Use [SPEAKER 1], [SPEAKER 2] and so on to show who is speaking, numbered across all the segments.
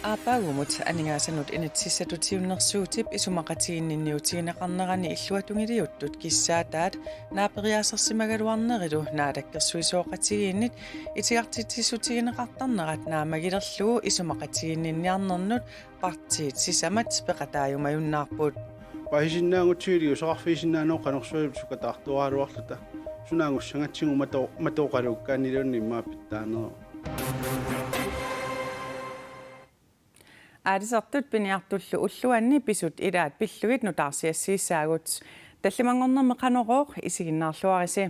[SPEAKER 1] Aapagumut aningasanut inatsissatutiunnersuutip isumaqatiinninniutiginaqarnerani illuatungiliuttut kissaataat naaperiasersimagaluarnerilu naalakkersuisooqatigiinnit itigartitsissutigineqartarnerat naamagilerlugu isumaqatiginninniarnernut partiit sisamat peqataayumayunnaarput
[SPEAKER 2] pahisinnaangutsuiliu soqarfiisinnaanoo qanorsuup sukataartuarluarluta sunaangussangatsingu matooqalukkaanilunni maapittaanero
[SPEAKER 1] Aadisartut piniartullu ulluanni pisut ilaat pillugit nutaarsiassiissaagut tallimangornerme qanorooq isiginnaarluarisi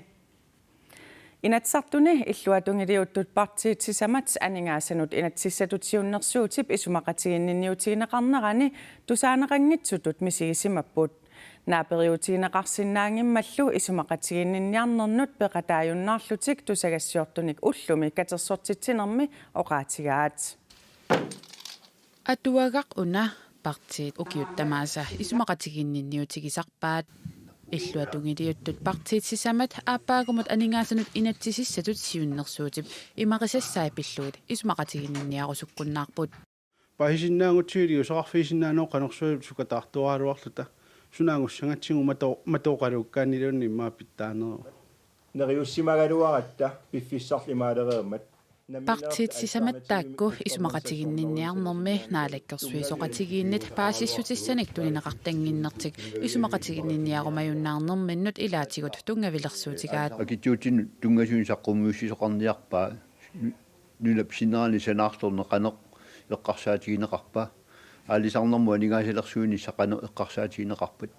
[SPEAKER 1] inatsartuni illuatungiliuttut partiit sisamat aningaassanut inatsissatutiunnersuutip isumaqatiginninniutigineqarnerani tusaaneqanngitsutut misigissimapput naaperiutigineqarsinnaangimmallu isumaqatiginninniarnernut peqataayunnaarlutik tusagassiortunik ullumi katersortitsinermi oqaatigaat
[SPEAKER 3] Atuagaq una partiit ukiuttamaasa isumaqatiginninniutigisarpaat illuatungiliuttut partiit sisamat aapaagumut aningaassanut inatsisissatut siunnersuutip imaqisassaai pilluit isumaqatiginninniarusukkunnaarput
[SPEAKER 2] pahisinnaangutsuiliu soqarfiisinnaanoo qanorsuup sukataartuarluarluta sunaangussangatsingu matooqalukkaanilunni maapittaanero
[SPEAKER 4] neriussimagaluaratta piffissarlimaaleriimmat
[SPEAKER 3] partiit sisamattaakku isumaqatiginninniarnermi naalakkersuisoqatigiinnit paasissutissanik tulineqartanginnertik isumaqatiginninniarumayunnaarnerminnut ilaatigut tungavilersuutigaat
[SPEAKER 5] akituutin tungasuun saqqumuussisoqarniarpaa nulapsinnerani sanaartorneqaneq eqqarsaatigineqarpa аалисарнэрму анигаасилерсууни сақано эққарсаатигинеқарпат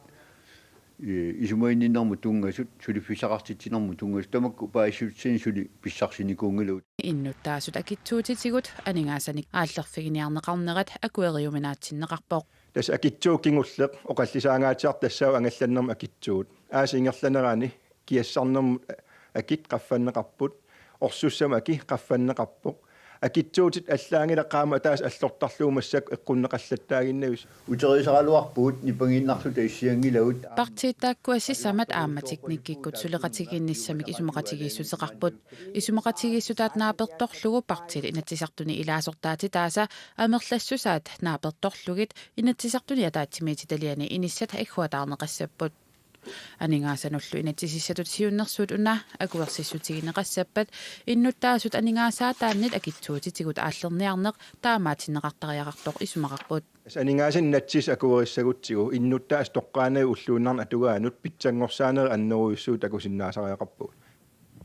[SPEAKER 5] исумаинниннэрму тунгасут сулиффисақартитсинэрму тунгас тамакку пааиссутсини сули писсарсиникуунгалуут
[SPEAKER 3] иннуттаасут акитсуутитигут анигаасаник ааллерфигиниарнеқарнерат акуэриуминаатсиннеқарпоқ
[SPEAKER 4] тас акитсууккингуллеқ оқаллисаангаатиар тассаа ангалланнерма акитсуут аасингерланерани киассарнерму акит қаффаннеқарпут орсуссама аки қаффаннеқарпоқ акитсуутит аллаангилеққаама таас аллортарлуумассак эққуннеқаллаттаагиннавис
[SPEAKER 5] утерисаралуарпуут нипангиннарлута иссиангилагут
[SPEAKER 3] партииттааккуассисамат ааматикниккиккут сулеқатигинниссамик исумақатигииссутеқарпут исумақатигииссутаат нааперторлугу партиит инатсисартуни илаасортаати тааса амерлассусаат нааперторлугит инатсисартуни атаатсимиититалиани иниссат аккуатаарнеқассаппут анигаасануллу инатсисиссатут сиуннэрсуут уна акуерсиссутигинеқассаппат иннуттаасут анигаасаатааннит акитсуутитигут ааллерниарнеқ таамаатиннеқартариақартоқ исумақарпут
[SPEAKER 4] анигаасин натсис акуериссагутсигу иннуттаас тоққаанаа уллууннарна атугаанут питсангорсаанери аннеруйуссуут акусиннаасариақарпут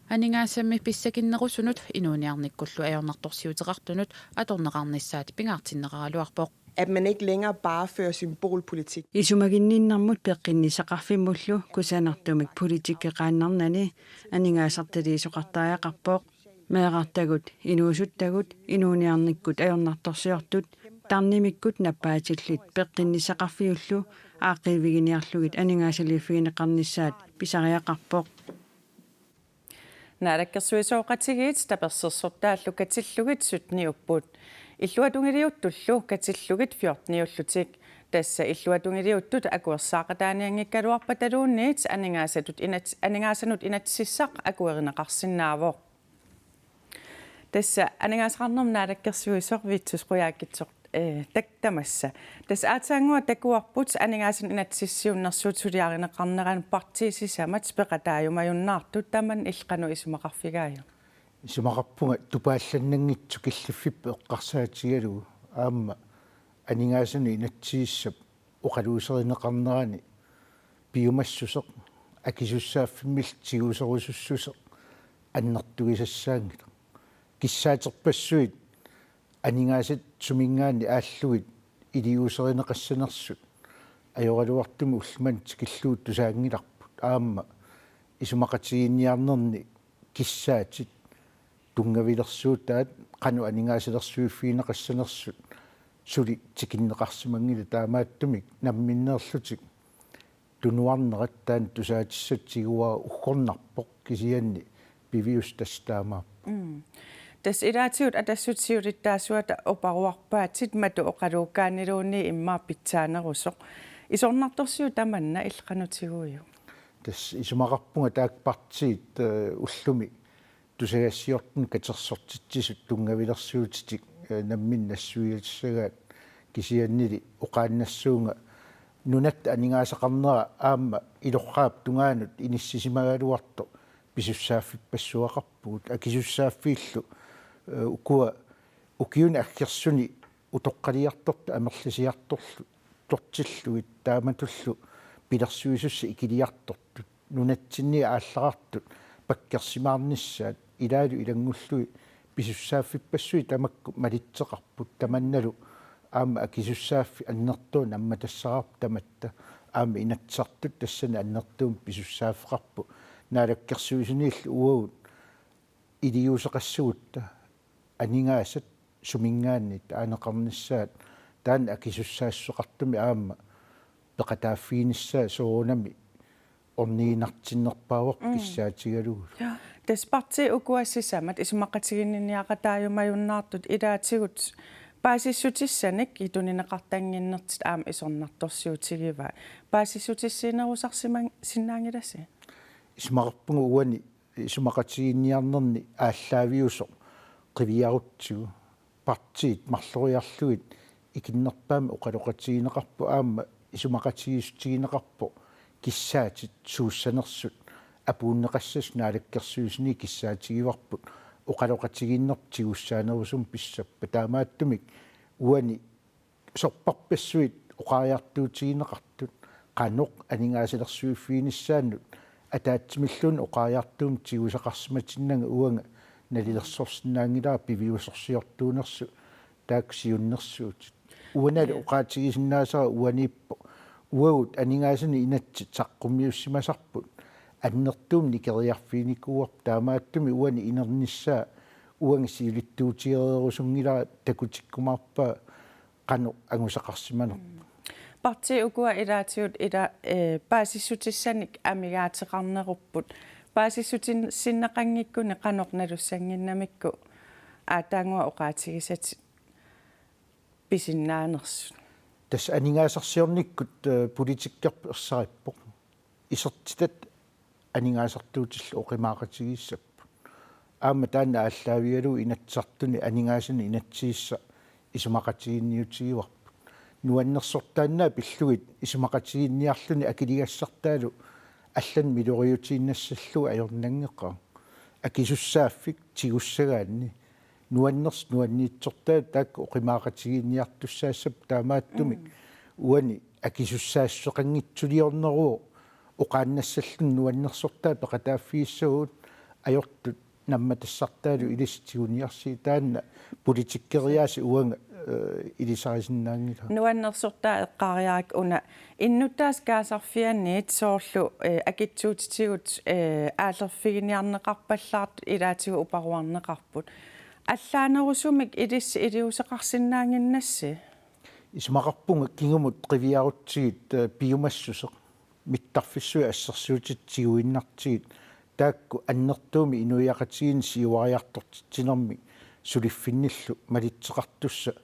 [SPEAKER 3] анигаасамми писсакиннерусунут инууниарниккуллу аёрнарторсиутеқартунут аторнеқарниссаат пингаартиннеқаралуарпоқ
[SPEAKER 6] at man ikke længere bare fører symbolpolitik.
[SPEAKER 7] Isumaginninnarmut peqqinnissaqarfimullu kusanartumik politikkeqaannarnani aningaasartaliisoqartaajaqarpoq meeqartagut inuusuttagut inuuniarnikkut ajornartorsiortut tarnimikkut nappaatillit peqqinnisaqarfiullu aaqqiiviginiarlugit aningaasaliiffigineqarnissaat pisariaqarpoq
[SPEAKER 1] naalakkersuisooqatigiit tapersersortaallu katillugit sutniupput illuatungiliuttullu katillugit 14-ullutik tassa illuatungiliuttut akuersaaqataaniangikkaluarpa taluunniit aningaasanut inatsissaq akuerineqarsinnaavoq tassa aningaasaqarnerm naalakkersuisoq vitsusquyaakitsoq taktamassa tassa aataangua takuarput aningaasan inatsissiunnersuut suliarineqarneran partiisisamat peqataayumayunnaartut taman ilqanu isumaqarfigaaju
[SPEAKER 2] исумақарпунга тупаалланнангитсу киллиффиппе эққарсаатигалугу аама анигаасани инатсииссап оқалуусеринеқарнерани пиумассусеқ акисуссааффиммил тигуусерусуссусеқ аннартугисассаангит киссаатерпассуит анигаасат сумингаани ааллугит илиусеринеқассанерсут ajorалуартуми уллман тикиллуут тусаангиларпут аама исумақатигинниарнерни киссаатит тунгаvilерсуутаат кану анигаасилерсуиффиинеқассанерсут сули тикиннеқарсимангила таамааттумик намминнеерлутик тунуарнераттаан тусаатиссатсигуаа уггорнарпоқ кисианни пивиус тастаамаа
[SPEAKER 1] тас илаатиут атассутсиулиттаасуата опаруарпаатит мату оқалууккаанилуунни иммаа питсаанерусоқ исорнарторсиу таманна иллқанутигуйу
[SPEAKER 2] тас исумақарпунга таак партиит уллуми тусагассиортун катерсортитсисут тунгавилерсуутитик намминнассуилиссагаат кисианнили оқааннассуунга нунат анигаасақарнера аама илорраап тунгаанут иниссисимагалуарто писуссааффиппассуақарпугут акисуссааффииллу укуа укиуна аггерсуни утоққалиарторта амерлисиарторлу тортиллуит тааматуллу пилерсуисусса икилиартортут нунатсинни аалларартут паккерсимаарниссаат илаалу илангуллуи писуссааффиппассуи тамакку малитсеқарпут таманналу аама акисуссааффи аннертуун амматассарап таматта аама инатсартут тассана аннертуун писуссааффеқарпу наалаккерсуисунииллу уагут илиусеқассугутта анингаасат сумингааннит аанеқарниссаат таан акисуссаассоқартуми аама пеқатааффииниссаа соонами орниинартиннерпаавоқ киссаатигалугу
[SPEAKER 1] тас парти укуассисамат исумақатигинниақатаажумаюннаартут илаатигут паасиссутиссаник итунинеқартангиннертит аама исорнарторсиутигива паасиссутиссинерусарсиман синнаангиласи
[SPEAKER 2] исмақарпугу уани исумақатигинниарнерни ааллаавиусо қивиарутсигу партиит марлориарлуит икиннерпаами оқалоқатигинеқарпу аама исумақатигиссутигинеқарпу киссаатит сууссанерсут апууннеқассас наалаккерсуисни киссаатигиварпут оқалоқатигиннер тигуссаанерусум писсаппа таамааттумик уани сорпарпассуит оқааяартуутигинеқартут қаноқ анингаасилерсуиффииниссааннут атаатсимиллун оқааяартуум тигусақарсиматиннага уанга налилерсорсинаангилаа пивиусорсиортуунерсу тааксиуннерсуут уанали оқаатигисиннаасаа уаниппо уагут анингаасани инатси саққумиуссимасарпут аннертуум никериарфиникууар таамааттуми уани инерниссаа уанги сиулиттуутиерерусунгилаа такутиккумаарпаа қано ангусақарсиманерпа
[SPEAKER 1] парти укуа илаатиут ила паасиссутиссаник амигаатеқарнеруппут паасиссутин синнеқангиккуни қанорналуссангиннамикку аатаангуа оқаатигисати писиннаанерсу
[SPEAKER 2] тас анингаасарсиорниккут политиккерп ерсариппоқ исертитат анингаасартуутиллу оқимаақатигиссаппут аама таана ааллаавигалу инатсартуни анингаасани инатсиисса исумақатигинниутигиварпут нуаннерсортааннаа пиллугит исумақатигинниарлуни акилигассартаалу аллан милориутииннассаллу ajornangeqqa акисуссааффик тигуссагаанни нуанниитсортаа таак оқимаақатигинниартуссаассап таамааттумик уани акисуссаассоқангитсулиорнеруу оқааннассаллун нуаннерсортаа пеқатааффииссагуут ajortut намматассартаалу илистигуниарси таанна политиккериааси уанга илисарисиннаангила
[SPEAKER 1] нуаннерсортаа эққариарак уна иннуттаас каасарфианниит соорлу акитсуутитигут аалерфигиниарнеқарпаллаарт илаатигу упаруарнеқарпут аллаанерусумик илисси илиусеқарсинаангиннасси
[SPEAKER 2] исмақарпунга кингумут қивиарутсигит пиумассусеқ миттарфиссуи ассерсуутитсигуиннартигит таакку аннертууми инуиақатигин сиуариартортитсинерми сулиффинниллу малитсеқартусса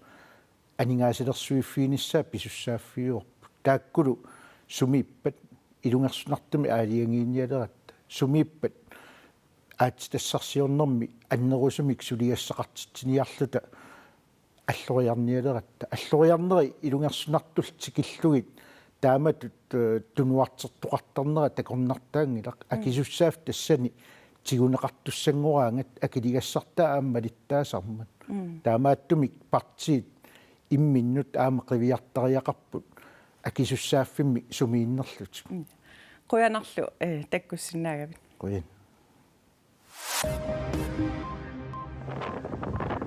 [SPEAKER 2] анингаасилерсуиффииниссаа писуссааффиуорпу тааккулу сумииппат илунгерсунартуми аалиангиинниалератта сумииппат аатитассарсиорнэрми аннерусумик сулиассақартитсиниарлута аллориарниалератта аллориарнери илунгерсунартул тикиллугит тааматут тунуартертоқартарнера такорнартаангилақ акисуссааф тассани тигунеқартуссангораангат акилигассартаа ааммалиттаасармат таамааттумик партиит имминнут аама қивиартариақарпут акисуссааффимми сумииннерлут
[SPEAKER 1] қуянарлу таккуссинаагавит
[SPEAKER 2] қуян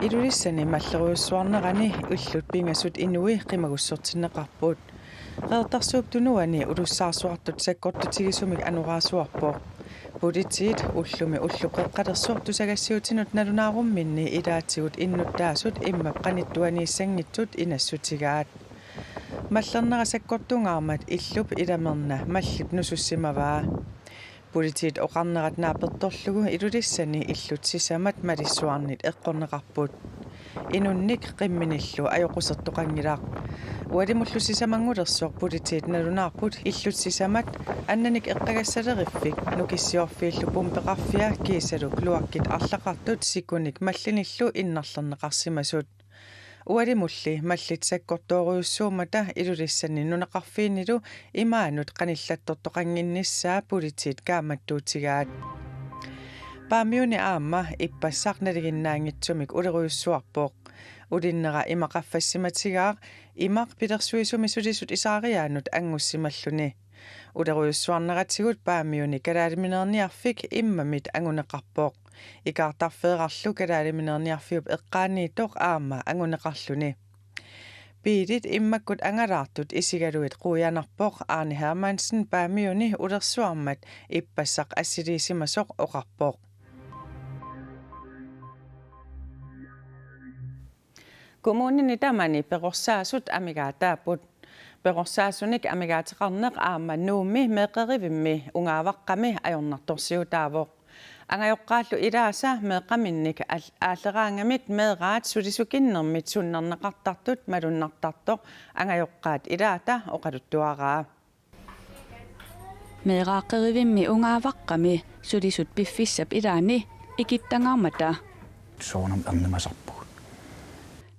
[SPEAKER 1] илулиссани маллеруйуссуарнерани уллут пингасут инуи қимагуссортиннеқарпут реертарсууп тунуани улуссаарсуартут саккортутигисумик анураасуарпоо политиит уллуми уллуқеққалерсуортусагассиутинут налунаарумминни илаатигут иннуттаасут иммап қаниттуанииссангитсут инассутигаат маллернера саккортунгаармат иллуп иламерна маллут нусуссимаваа политиит оқарнерат нааперторлугу илулиссани иллутсисамат малиссуарнит эққорнеқарпут inunnik qimminillu ajoqussertoqangilaaq ualimullusisamangullersuar politiit nalunaarput illutsisamat annanik eqqagassaleeriffik nukissiorfiillu pumpeqarfia kiisaluk luakkit arlaqartut sikunik mallinillu innarlerneqarsimasut ualimulli mallitsakkortooriussuumata ilulissani nunaqarfiinilu imaanut qanillattortoqanginnissaa politiit kaamattuutigaat paamiuni aamma ippassaqnaliginnaangitsumik uleruyussuarpoq ulinnera imaqaffassimatигаaq имақ пилерсуисуми сулисут исаариаанут ангуссималлуни улерuyussuarneratigut paamiuni калаалиминерниарфик иммамит ангунеқарпоқ икаартарфеерарлу калаалиминерниарфиуп эққааниитоқ аама ангунеқарлуни пиилит иммаккут ангалаартут исигалуит қуянарпоқ Арни Hermansen paamiuni улерсуармат иппассақ ассилисимасоқ оқарпоқ Kommunen tamani perorsaasut amigaataaput perorsaasunik amigaateqarneq aama nuumi meeqerivimmi ungaavaqqami ajornartorsiutaavoq angajoqqaallu ilaasa meeqaminnik aalleraangamit meeraat sulisukinnermit sunnerneqartartut malunnartartoq angajoqqaat ilaata oqaluttuaraa
[SPEAKER 3] meeraaqerivimmi ungaavaqqami sulisut piffissap ilaani ikittangaarmata
[SPEAKER 2] soonam ernemasarpu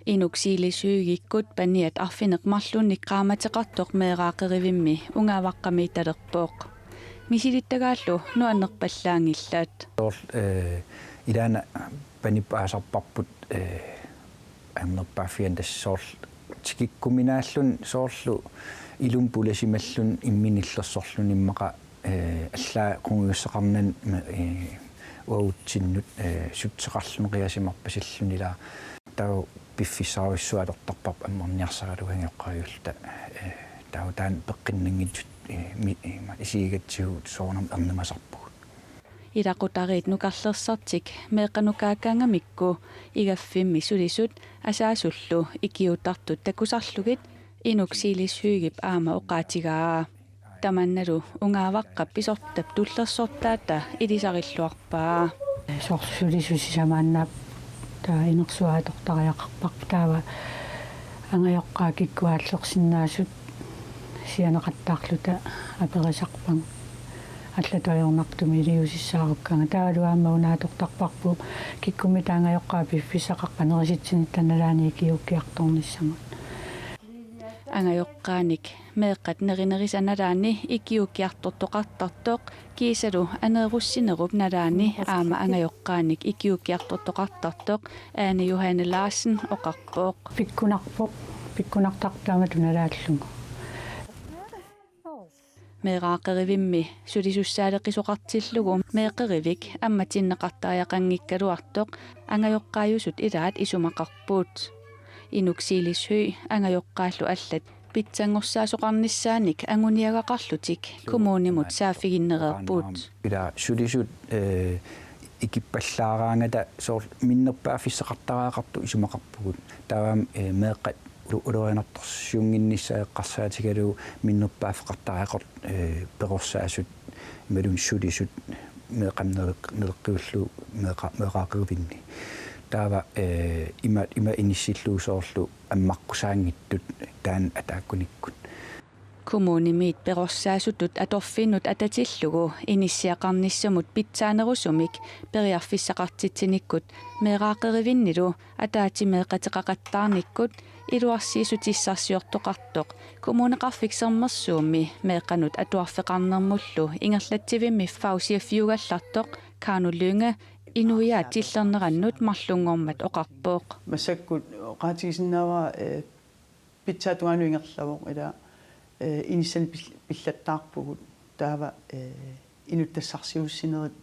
[SPEAKER 3] inuksiilisyygikkut paniat arfineqmarlunnik qaamateqartoq meeraaqerivimmi ungaavaqqami talerpooq misilittagaallu nuannerpallaangillat
[SPEAKER 2] ilaana panippaasarparput annerpaafian tassoorl tikikkuminaallun soorlu ilum pulesimallun imminillersorlun immaqa allaa qunguusseqarnan uautinnut sutseqarlun qiasimarpasillunila tau piffisaaruissualertarpap ammerniarsagaluhangeoqqaajulta tautaan peqqinnangitut isiigatsigut soornam ernemasarpu
[SPEAKER 3] iraqutariit nukarlersartik meeqanukaakaangamikku igaffimmi sulisut asaasullu ikiutartut takusarlugit inuksiilishyygip aama oqaatigaa tamannalu ungaavaqqap pisortap tullersortaata ilisarilluarpaa
[SPEAKER 7] sorsulisusisamannap taa inersuaatortariaqarpaq taava angajoqqaa kikkuaallersinnaasut sianeqattaarluta aperisarpang аллатуайорнартуми илиусиссааруккага таалуаама унааторторпарпу киккуми таангаjoqqaa пиффисақаққанериситсинит таналаани киуккиарторниссамут
[SPEAKER 3] angajoqqaanik meeqqat nerinneris analaani ikiukkiartortoqartartoq kiisalu aneerussinerup nalaani aama angajoqqaanik ikiukkiartortoqartartoq aani Johanne Larsen oqarpooq
[SPEAKER 7] pikkunartartaamatu nalaallungu
[SPEAKER 3] meeraaqerivimmi sulisussaaleqisoqartillugu meeqerivik ammatinneqartaajaqanngikkaluartoq angajoqqaajusut ilaat isumaqarpuut inuksiilishyy angajoqqaallu allat pitsangorsaasuqarnissaanik anguniagaqarlutik kommunimut saafiginnereerpuut
[SPEAKER 2] ila sulisut ikippallaaraangata soor minnerpaafisseqartaraaqartu isumaqarpugut taam meeqqat ulorianartorsiunginnissaeqqarsaatigalu minnerpaafeqartaraaqort perorsaasut malun sulisut meeqamnereqqiullu meeqaaqervinni taava ima inissilluusoorlu ammaqqusaaangittut taan ataakunikkut
[SPEAKER 3] kommunimit perorsaasutut atorfinnut atatillugu inissiaqarnissamut pitsaanerusumik periarfissaqartitsinikkut meeraaqerivinnilu ataatimeeqateqaqattaarnikkut iluarsiisutissarsiortoqartoq kommuneqarfiksermersuummi meeqanut atuarfeqarnermullu ingerlativimmi fausiaffiugallartoq kaanulluunga inuiaat tillernerannut marlungormat oqarpooq
[SPEAKER 1] масаккут qaatigisinnaava pitsaatuanuingerlavoq ila inissan pillattaarpugut taava inuttassarsiussinerit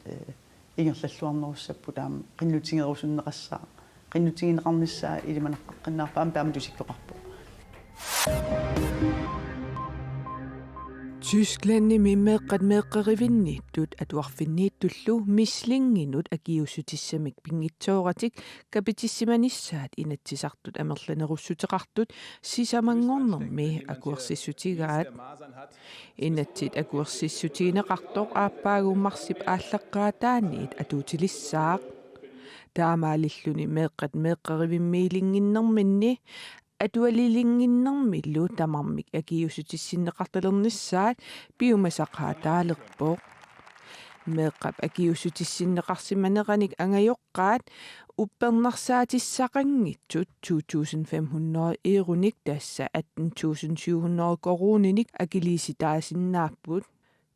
[SPEAKER 1] ingerlalluarnerussappu taam qinnutigerusunneqassaa qinnutigineqarnissaa ilimaneqqaqqinnaarpaam taam tusikkeqarpu
[SPEAKER 8] Tyskland meeqqat meeqqerivinniittut atuarfinniittullu mislinginut akiusutissamik pingitsoораtik kapitissimanissaat inatsisartut amerlanerussuteqartut sisamangornermi akuersissutigaat inatsit akuersissutigineqartoq aappaagumarsip aalleqqaataaniit atuutilissaaq таамаалиллуни меэккат меэккаривиммиилингиннэрминни атуалилингиннэрмиллу тамармик акиусутиссиннеқарталерниссаат пиумасақаа таалерпоо меэккап акиусутиссиннеқарсиманеқаник ангайоққаат уппернарсаатиссақангитсут 2500 ируник тасса 18700 коруниник акилиситаасиннааппут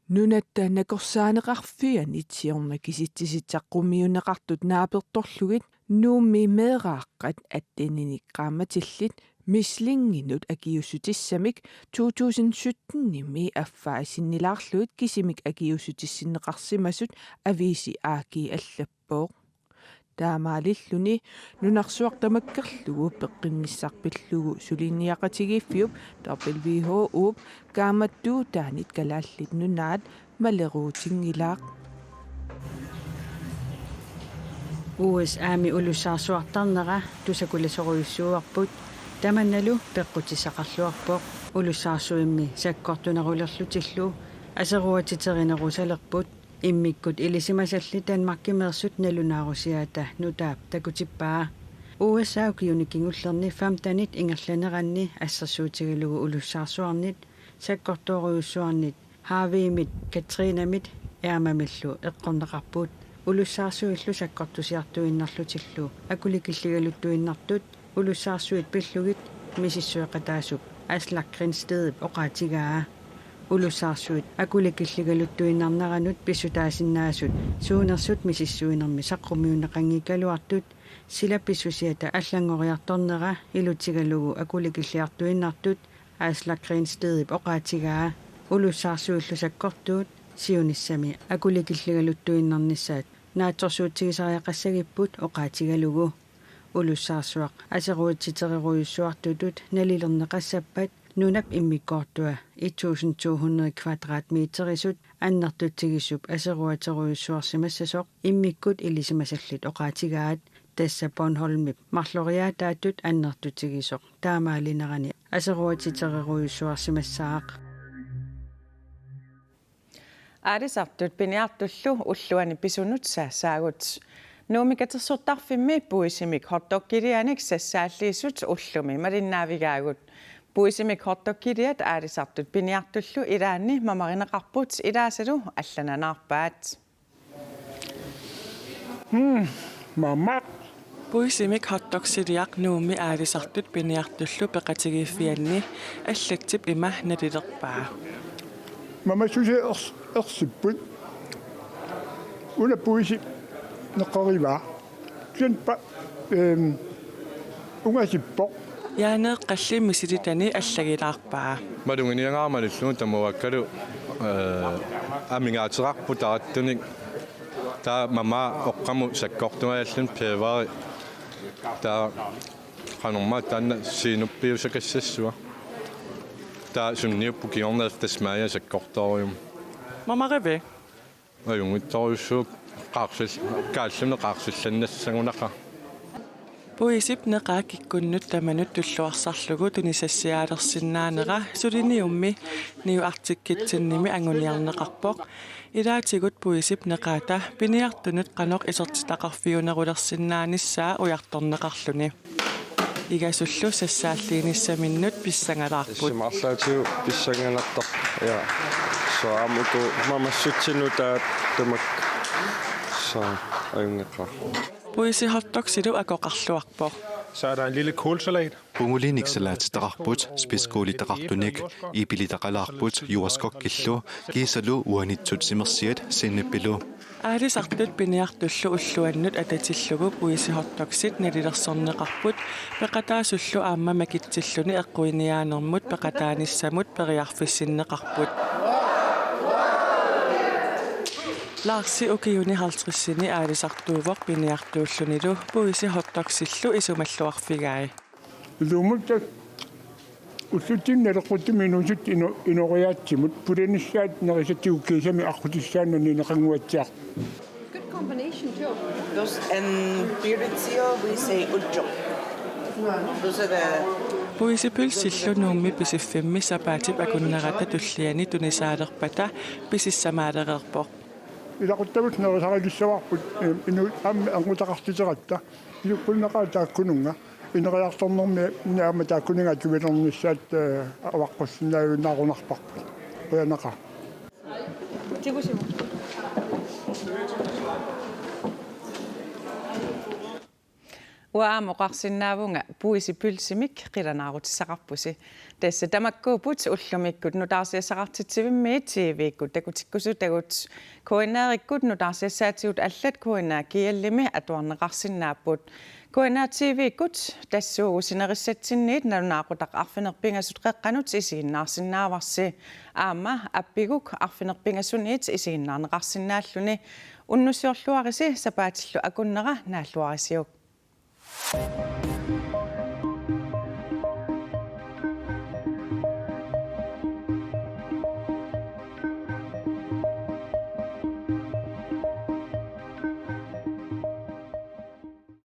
[SPEAKER 8] нунатта накорсаанеқарфиан итсиорна киситсиситсаққумиунеқартут нааперторлугит нуумми меэрааққат аттининик qaamатиллит мислингинут акиусутиссамик 2017-ними аффаасиннилаарлуит кисимик акиусутиссиннеқарсимасут ависи ааки аллаппоо таамаалиллуни нунарсуартамаккерлугу пеққиннссарпиллугу сулиниақатигиффиуп WHO qaamattуу таанит калааллит нунаат малеруутингилаақ
[SPEAKER 9] USA-ми улуссаарсуартарнера тусакуласоруйуссууарпут таманналу пеққутисақарлуарпоқ улуссаарсуимми саккортунерулерлутиллу асеруатитеринерусалерпут иммиккут илисимасалли танмаркимерсут налунаарусиата нутаап такутиппаа USA киуникингуллерни фамтанит ингерланеранни ассерсуутигалугу улуссаарсуарнит саккортооруйуссуарнит Harvey-мит Katrina-мит эамамиллу эққорнеқарпут улуссаарсуиллу саккортусиартуиннарлутиллу акуликиллигалуттуиннартут улуссаарсуит пиллугит мисиссуэқатаасуп аслаккринстедип оқаатигаа улуссаарсуит акуликиллигалуттуиннарнаранут писсутаасиннаасут суунерсут мисиссуинерми саққумиунеқангиккалуартут сила писсусиата аллангориарторнера илутигалугу акуликиллиартуиннартут аслаккринстедип оқаатигаа улуссаарсуиллу саккортуут сиуниссами акуликиллигалуттуиннарнissaат наатсорсуутсигисариақассагиппут оқаатигалугу улуссаарсуақ асеруутситерируйуссуартутут налилернеқассаппат нунап иммиккоортуа 1200 квадратметерисут аннартутсигиссуп асеруатеруйуссуарсимассасоқ иммиккут илисимасаллит оқаатигаат тасса Bornholmip марлориаатаатут аннартутсигисоқ таамаалинерани асеруатитерируйуссуарсимассаақ
[SPEAKER 10] Arisartut piniartullu ulluani pisunut saagut nuumikatersortarfimmi puisimik hotdoggilianik sassaalliisut ullumi malinnaavigaagut puisimik hotdoggiliat arisartut piniartullu ilaanni mamarineqarput ilaasalu allananaarpaat
[SPEAKER 11] mamma
[SPEAKER 12] puisimik hotdogsiliaq nuumi arisartut piniartullu peqatigiiffianni allaktip ima nalilerpaa
[SPEAKER 11] mamma susi ersiput una puisi neqoriva senpa ungasippo
[SPEAKER 12] yaane qallimissilitani allagilaarpaa
[SPEAKER 13] malunginiangaarmalillu tamuakkalu amingaateraarputaarattunik taa mama oqqamu sakkortumaallun peevari taa qanorma taanna siinuppiusakassassuа taa sunniuppu kiorneef tasmaaya sakkortorium
[SPEAKER 12] mamarive
[SPEAKER 13] ajungittoriussuuk qaarsullunne qaarsullannassagунаqa
[SPEAKER 12] puisip neqaakikkunnut tamanut tulluarsarlugu tunisassiaalersinnaanera suliniummi niuartikkitsannimi anguniarneqarpoq ilaatigut puisip neqaata piniartunut qanoq isertitaqarfiunerulersinnaanissaa ujartorneqarluni igasullu sassaalliinissaminnut pissangalaarput
[SPEAKER 14] simarlaatiu pissangalartar ja so amuku mamassutsinutaat tumak so ayungeqar
[SPEAKER 12] puisi hotdogsilu akoqarluarpoq
[SPEAKER 15] Så er der en lille kålsalat.
[SPEAKER 16] Punguliniksalat taqarput spiskoolitaqartunik ipilitaqalaarput juaskokkillu kiisalu uanitsut simersiat sinnippilu
[SPEAKER 12] aalisartut piniartullu ulluannut atatillugu puisi hotdogsit nalilersorneqarput peqataasullu aamma makitsilluni eqquiniaanermut peqataanissamut periarfissinneqarput Larsi ukiuni haltrissini aalisartuuvoq piniartuullunilu puisi hotdogsillu isumalluarfigai
[SPEAKER 11] lumutta ussutinnalequttuminusut inoriaatsimut pulenissaat nerisatiukkiisami arqutissaannani neqanguatsiaq
[SPEAKER 17] Good combination too. And Birizio, we say uljo. Those are the
[SPEAKER 12] puisi pylsillu nuummi pisiffimmi sapaatip akunnerata tulliani tunisaalerpata pisissamaalererpoq
[SPEAKER 11] илақуттавут нерисарилиссаварпут ину амми ангутақартитератта илуккуннақаа тааккунунга инериарторнэрми наама тааккунинга тувилерниссаат аваққуссиннаавинаарунарпарпут уянақа
[SPEAKER 10] тигусимо уаамоқарсинаавунга пуиси пулсимик қиланаарутиссақарпуси тасса тамаккуупут уллумиккут нутаарсиассақартитсивимми тивиккут такутиккусу тагут коинаариккут нутаарсиассаатигут аллат коинаа киаллими атуарнеқарсинааппут коинаа тивиккут тассуугу синериссатсинниит налунаақутақ арфинерпингасут қеққанут исигиннаарсинааварси аама аппигук арфинерпингасуниит исигиннаарнеқарсинааллуни уннуссиорлуариси сапаатиллу акуннера нааллуарисиук